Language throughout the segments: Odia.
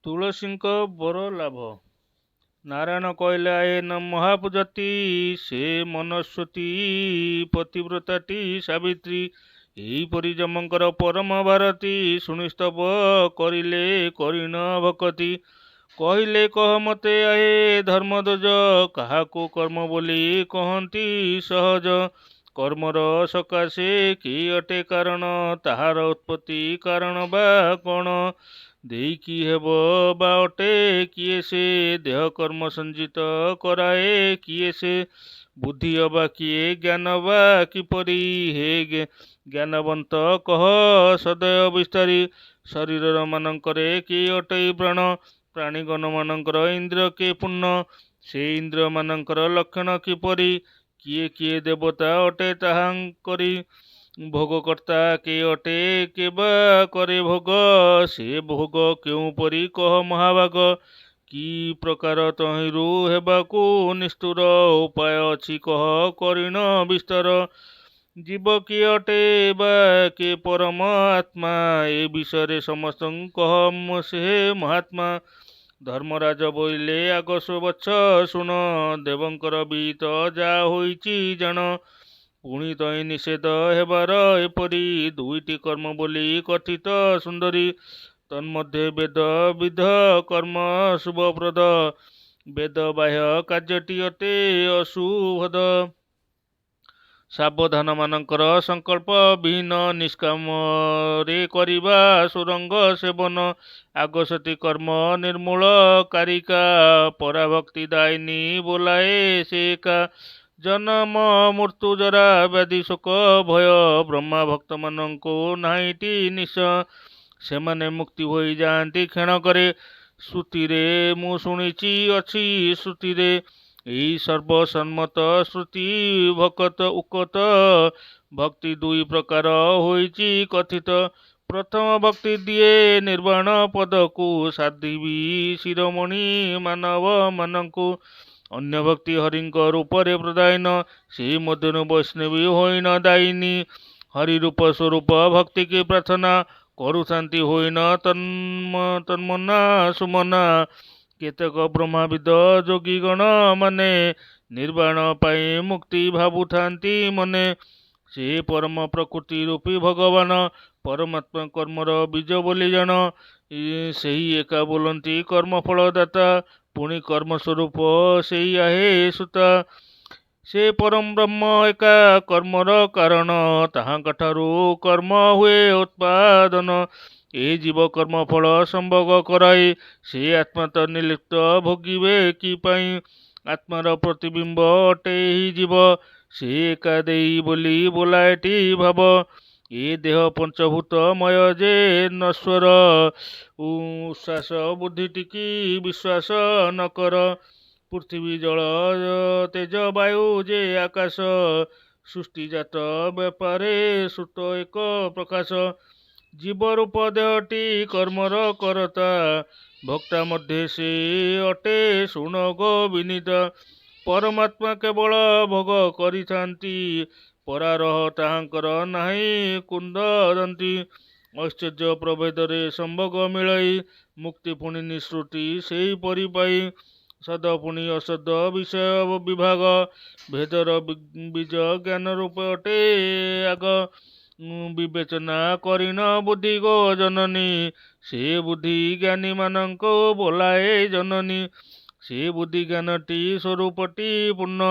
ତୁଳସୀଙ୍କ ବର ଲାଭ। ନାରାୟଣ କହିଲେ ଆଏ ନ ମହାପୂଜତି, ସେ ମନସ୍ୱତୀ ପତିବ୍ରତାଟି ସାବିତ୍ରୀ। ଏହିପରି ଯମଙ୍କର ପରମ ଭାରତୀ, ଶୁଣିସ୍ତବ କରିଲେ କରିଣ ଭକତି। କହିଲେ କହ ମତେ ଆଏ ଧର୍ମଧ୍ୱଜ, କାହାକୁ କର୍ମ ବୋଲି କହନ୍ତି ସହଜ। କର୍ମର ସକାଶେ କି ଅଟେ କାରଣ, ତାହାର ଉତ୍ପତ୍ତି କାରଣ ବା କ'ଣ? ଦେଇକି ହେବ ବା ଅଟେ କିଏ ସେ, ଦେହ କର୍ମ ସଞ୍ଚିତ କରାଏ କିଏ ସେ। ବୁଦ୍ଧି ଅବା କିଏ, ଜ୍ଞାନ ବା କିପରି, ହେ ଜ୍ଞାନବନ୍ତ କହ ସଦୟ ବିସ୍ତାରୀ। ଶରୀର ମାନଙ୍କରେ କିଏ ଅଟେ ପ୍ରାଣ, ପ୍ରାଣୀଗଣ ମାନଙ୍କର ଇନ୍ଦ୍ରିୟ କେ ପୂର୍ଣ୍ଣ। ସେ ଇନ୍ଦ୍ରିୟ ମାନଙ୍କର ଲକ୍ଷଣ କିପରି, କିଏ କିଏ ଦେବତା ଅଟେ ତାହାଙ୍କରି। ଭୋଗକର୍ତ୍ତା କେ ଅଟେ, କେ ବା କରେ ଭୋଗ, ସେ ଭୋଗ କେଉଁପରି କହ ମହାଭାଗ। କି ପ୍ରକାର ତହିଁରୁ ହେବାକୁ ନିଷ୍ଠୁର, ଉପାୟ ଅଛି କହ କରିଣ ବିସ୍ତାର। ଜୀବ କିଏ ଅଟେ ବା କେ ପରମ ଆତ୍ମା, ଏ ବିଷୟରେ ସମସ୍ତଙ୍କୁ କହ ସେ ମହାତ୍ମା। ଧର୍ମରାଜ ବୋଇଲେ ଆଗ ବତ୍ସ ଶୁଣ, ଦେବଙ୍କର ବିହିତ ଯାହା ହୋଇଛି ଜାଣ। ପୁଣି ତହିଁ ନିଷେଧ ହେବାର ଏପରି, ଦୁଇଟି କର୍ମ ବୋଲି କଥିତ ସୁନ୍ଦରୀ। ତନ୍ମଧ୍ୟ ବେଦ ବିଧ କର୍ମ ଶୁଭପ୍ରଦ, ବେଦ ବାହ୍ୟ କାର୍ଯ୍ୟଟି ଅଟେ ଅଶୁଭଦ। ସାବଧାନ ମାନଙ୍କର ସଂକଳ୍ପ ବିହୀନ, ନିଷ୍କାମରେ କରିବା ସୁରଙ୍ଗ ସେବନ। ଆଗସତୀ କର୍ମ ନିର୍ମୂଳ କାରିକା, ପରାଭକ୍ତି ଦାୟିନୀ ବୋଲାଏ ସେ ଏକା। ଜନମ ମୃତ୍ୟୁ ଜରା ବ୍ୟାଧି ଶୋକ ଭୟ, ବ୍ରହ୍ମା ଭକ୍ତ ମାନଙ୍କୁ ନାହିଁଟି ନିଶ୍ଚୟ। ସେମାନେ ମୁକ୍ତି ହୋଇ ଯାଆନ୍ତି କ୍ଷଣକରେ, ଶ୍ରୁତିରେ ମୁଁ ଶୁଣିଛି ଅଛି ଶ୍ରୁତିରେ। ଏହି ସର୍ବସମ୍ମତ ଶ୍ରୁତି ଭକତ ଉକତ, ଭକ୍ତି ଦୁଇ ପ୍ରକାର ହୋଇଛି କଥିତ। ପ୍ରଥମ ଭକ୍ତି ଦିଏ ନିର୍ବାଣ ପଦକୁ, ସାଧିବି ଶିରୋମଣି ମାନବ ମାନଙ୍କୁ। ଅନ୍ୟ ଭକ୍ତି ହରିଙ୍କ ରୂପରେ ପ୍ରଦାୟୀନ, ସେ ମଧ୍ୟରୁ ବୈଷ୍ଣବୀ ହୋଇନ ଦାୟିନୀ। ହରି ରୂପ ସ୍ୱରୂପ ଭକ୍ତିକି ପ୍ରାର୍ଥନା, କରୁଥାନ୍ତି ହୋଇନ ତନ୍ମନା ସୁମନା। କେତେକ ବ୍ରହ୍ମାବିଦ ଯୋଗୀଗଣ ମାନେ, ନିର୍ବାଣ ପାଇଁ ମୁକ୍ତି ଭାବୁଥାନ୍ତି ମନେ। ସେ ପରମ ପ୍ରକୃତି ରୂପୀ ଭଗବାନ, ପରମାତ୍ମା କର୍ମର ବୀଜ ବୋଲି ଜାଣ। ସେହି ଏକା ବୋଲନ୍ତି କର୍ମଫଳ ଦାତା, ପୁଣି କର୍ମସ୍ୱରୂପ ସେଇ ଆହେ ସୁତା। ସେ ପରମ ବ୍ରହ୍ମ ଏକା କର୍ମର କାରଣ, ତାହାଙ୍କଠାରୁ କର୍ମ ହୁଏ ଉତ୍ପାଦନ। ଏ ଜୀବ କର୍ମ ଫଳ ସମ୍ଭୋଗ କରାଇ, ସେ ଆତ୍ମା ତ ନିର୍ଲିପ୍ତ ଭୋଗିବେ କି ପାଇଁ। ଆତ୍ମାର ପ୍ରତିବିମ୍ବ ଅଟେ ଏହି ଜୀବ, ସେ ଏକା ଦେଇ ବୋଲି ବୋଲାଏଟି ଭାବ। ଏ ଦେହ ପଞ୍ଚଭୂତମୟ ଯେ ନଶ୍ୱର, ଉଶ୍ୱାସ ବୁଦ୍ଧି ଟିକି ବିଶ୍ୱାସ ନକର। ପୃଥିବୀ ଜଳ ତେଜ ବାୟୁ ଯେ ଆକାଶ, ସୃଷ୍ଟିଜାତ ବ୍ୟାପାରେ ଶ୍ରୁତ ଏକ ପ୍ରକାଶ। ଜୀବରୂପ ଦେହଟି କର୍ମର କରତା, ଭକ୍ତା ମଧ୍ୟ ସେ ଅଟେ ଶୁଣ ଗୋ ବିନିତା। ପରମାତ୍ମା କେବଳ ଭୋଗ କରିଥାନ୍ତି, ପରାରହ ତାହାଙ୍କର ନାହିଁ କୁନ୍ଦନ୍ତି। ଐଶ୍ୱର୍ଯ୍ୟ ପ୍ରଭେଦରେ ସମ୍ଭୋଗ ମିଳଇ, ମୁକ୍ତି ପୁଣି ନିଃସୃତି ସେହିପରି ପାଇ। ସଦ ପୁଣି ଅସଦ ବିଷୟ ବିଭାଗ, ଭେଦର ବୀଜ ଜ୍ଞାନ ରୂପ ଅଟେ ଆଗ। ବିବେଚନା କରିନ ବୁଦ୍ଧି ଗୋ ଜନନୀ, ସେ ବୁଦ୍ଧି ଜ୍ଞାନୀ ମାନଙ୍କୁ ବୋଲାଏ ଜନନୀ। ସେ ବୁଦ୍ଧି ଜ୍ଞାନଟି ସ୍ୱରୂପଟି ପୂର୍ଣ୍ଣ,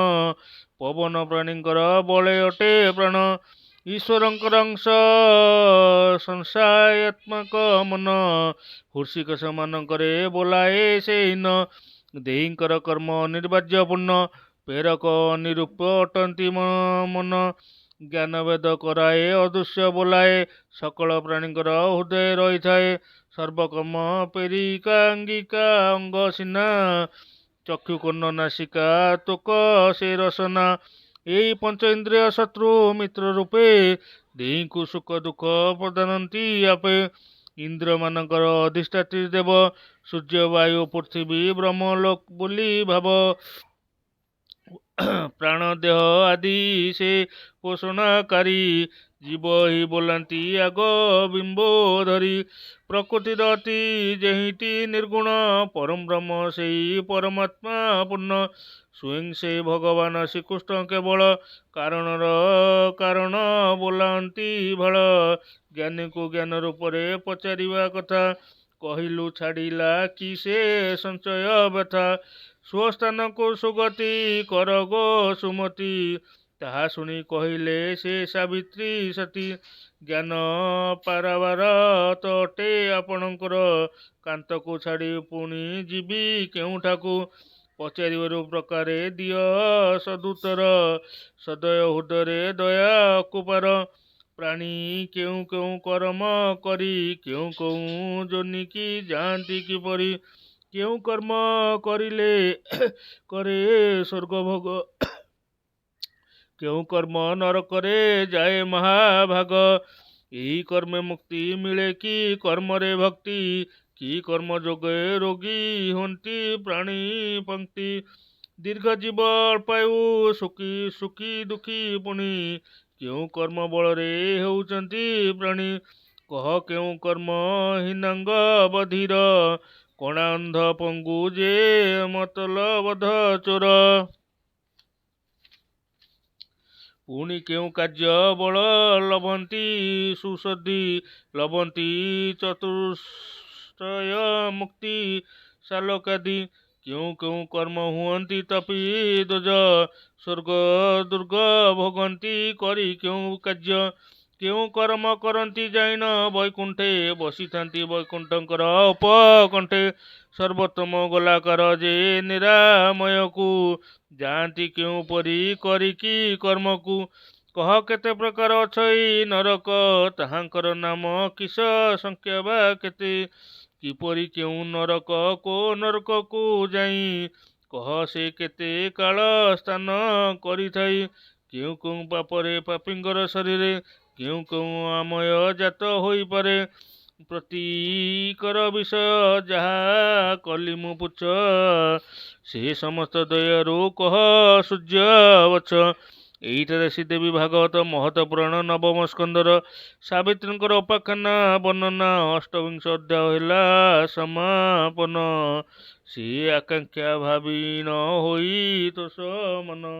ପବନ ପ୍ରାଣୀଙ୍କର ବଳେ ଅଟେ ପ୍ରାଣ। ଈଶ୍ୱରଙ୍କର ଅଂଶ ସଂଶୟାତ୍ମକ ମନ, ହୃଷିକ ସେମାନଙ୍କରେ ବୋଲାଏ ସେ ହୀନ। ଦେହୀଙ୍କର କର୍ମ ନିର୍ବାଜ୍ୟ ପୂର୍ଣ୍ଣ, ପ୍ରେରକ ନିରୂପ ଅଟନ୍ତି ମନ। ଜ୍ଞାନ ବେଦ କରାଏ ଅଦୃଶ୍ୟ ବୋଲାଏ, ସକଳ ପ୍ରାଣୀଙ୍କର ହୃଦୟ ରହିଥାଏ। ସର୍ବକର୍ମ ପେରିକାଙ୍ଗିକା ଅଙ୍ଗ ସିନା, ଚକ୍ଷୁ କର୍ଣ୍ଣ ନାସିକା ତ୍ୱକ ସେ ରସନା। ଏହି ପଞ୍ଚ ଇନ୍ଦ୍ରିୟ ଶତ୍ରୁ ମିତ୍ର ରୂପେ, ଦେହୀଙ୍କୁ ସୁଖ ଦୁଃଖ ପ୍ରଦାନନ୍ତି ଆପେ। ଇନ୍ଦ୍ରିୟ ମାନଙ୍କର ଅଧିଷ୍ଠାତ୍ରୀ ଦେବ, ସୂର୍ଯ୍ୟ ବାୟୁ ପୃଥିବୀ ବ୍ରହ୍ମ ଲୋକ ବୋଲି ଭାବ। ପ୍ରାଣ ଦେହ ଆଦି ସେ ପୋଷଣାକାରୀ, जीव ही बोलाନ୍ତି आग बिंब धरी प्रकृतिर अति जेहिटी निर्गुण परम ब्रह्म सेई परमात्मा पूर्ण ସ୍ୱୟଂ ସେ ଭଗବାନ ଶ୍ରୀକୃଷ୍ଣ କେବଳ କାରଣର କାରଣ ବୋଲାନ୍ତି ଭଳ ଜ୍ଞାନୀକୁ ଜ୍ଞାନ ରୂପରେ ପଚାରିବା କଥା କହିଲୁ ଛାଡ଼ିଲା କି ସେ ସଞ୍ଚୟ ବ୍ୟଥା ସ୍ୱସ୍ଥାନକୁ ସୁଗତି କର ଗୋ ସୁମତି ତାହା ଶୁଣି କହିଲେ ସେ ସାବିତ୍ରୀ ସତୀ ଜ୍ଞାନ ପାରାବାର ତ ଅଟେ ଆପଣଙ୍କର କାନ୍ତକୁ ଛାଡ଼ି ପୁଣି ଯିବି କେଉଁଠାକୁ ପଚାରିବାରୁ ପ୍ରକାରେ ଦିଅ ସଦୁତ୍ତର ସଦୟ ହୃଦୟରେ ଦୟା କୁପାର ପ୍ରାଣୀ କେଉଁ କେଉଁ କର୍ମ କରି କେଉଁ କେଉଁ ଯୋନିକି ଯାଆନ୍ତି କିପରି କେଉଁ କର୍ମ କରିଲେ କରେ ସ୍ୱର୍ଗ ଭୋଗ କେଉଁ କର୍ମ ନରକରେ ଯାଏ ମହାଭାଗ ଏହି କର୍ମେ ମୁକ୍ତି ମିଳେ କି କର୍ମରେ ଭକ୍ତି କି କର୍ମ ଯୋଗେ ରୋଗୀ ହୁଅନ୍ତି ପ୍ରାଣୀ ପଙ୍କ୍ତି ଦୀର୍ଘ ଜୀବ ଅଳ୍ପାୟୁ ସୁଖୀ ସୁଖୀ ଦୁଃଖୀ ପୁଣି କେଉଁ କର୍ମ ବଳରେ ହେଉଛନ୍ତି ପ୍ରାଣୀ କହ କେଉଁ କର୍ମ ହୀନାଙ୍ଗ ବଧିର କଣା ଅନ୍ଧ ପଙ୍ଗୁ ଯେ ମତଲବଧ ଚୋର ପୁଣି କେଉଁ କାର୍ଯ୍ୟ ବଳ ଲଭନ୍ତି ସୁଶୋଧି ଲଭନ୍ତି ଚତୁଷ୍ଟୟ ମୁକ୍ତି ଶାଲକାଦି କେଉଁ କେଉଁ କର୍ମ ହୁଅନ୍ତି ତପି ଦୋଜ ସ୍ୱର୍ଗ ଦୁର୍ଗ ଭୋଗନ୍ତି କରି କେଉଁ କାର୍ଯ୍ୟ କେଉଁ କର୍ମ କରନ୍ତି ଯାଇନ ବୈକୁଣ୍ଠେ ବସିଥାନ୍ତି ବୈକୁଣ୍ଠଙ୍କର ଉପକଣ୍ଠେ ସର୍ବୋତ୍ତମ ଗୋଲାକାର ଯେ ନିରାମୟକୁ ଯାଆନ୍ତି କେଉଁପରି କରିକି କର୍ମକୁ କହ କେତେ ପ୍ରକାର ଅଛଇ ନରକ ତାହାଙ୍କର ନାମ କିସ ସଂଖ୍ୟା ବା କେତେ କିପରି କେଉଁ ନରକ କୋ ନରକକୁ ଯାଇ କହ ସେ କେତେ କାଳ ସ୍ଥାନ କରିଥାଇ କେଉଁ କେଉଁ ପାପରେ ପାପୀଙ୍କର ଶରୀରେ କେଉଁ କେଉଁ ଆମୟ ଜାତ ହୋଇପାରେ ପ୍ରତୀକର ବିଷୟ ଯାହା କଲି ମୁଁ ପୁଚ୍ଛ ସେ ସମସ୍ତ ଦୟାରୁ କହ ସୂର୍ଯ୍ୟ ବଛ ଏଇଠାରେ ଶ୍ରୀଦେବୀ ଭାଗବତ ମହତ ପୁରାଣ ନବମ ସ୍କନ୍ଧର ସାବିତ୍ରୀଙ୍କର ଉପାଖ୍ୟାନ ବର୍ଣ୍ଣନା ଅଷ୍ଟବିଂଶ ଅଧ୍ୟାୟ ହେଲା ସମାପନ। ସେ ଆକାଂକ୍ଷା ଭାବି ନ ହୋଇ ତୋଷ ମନ।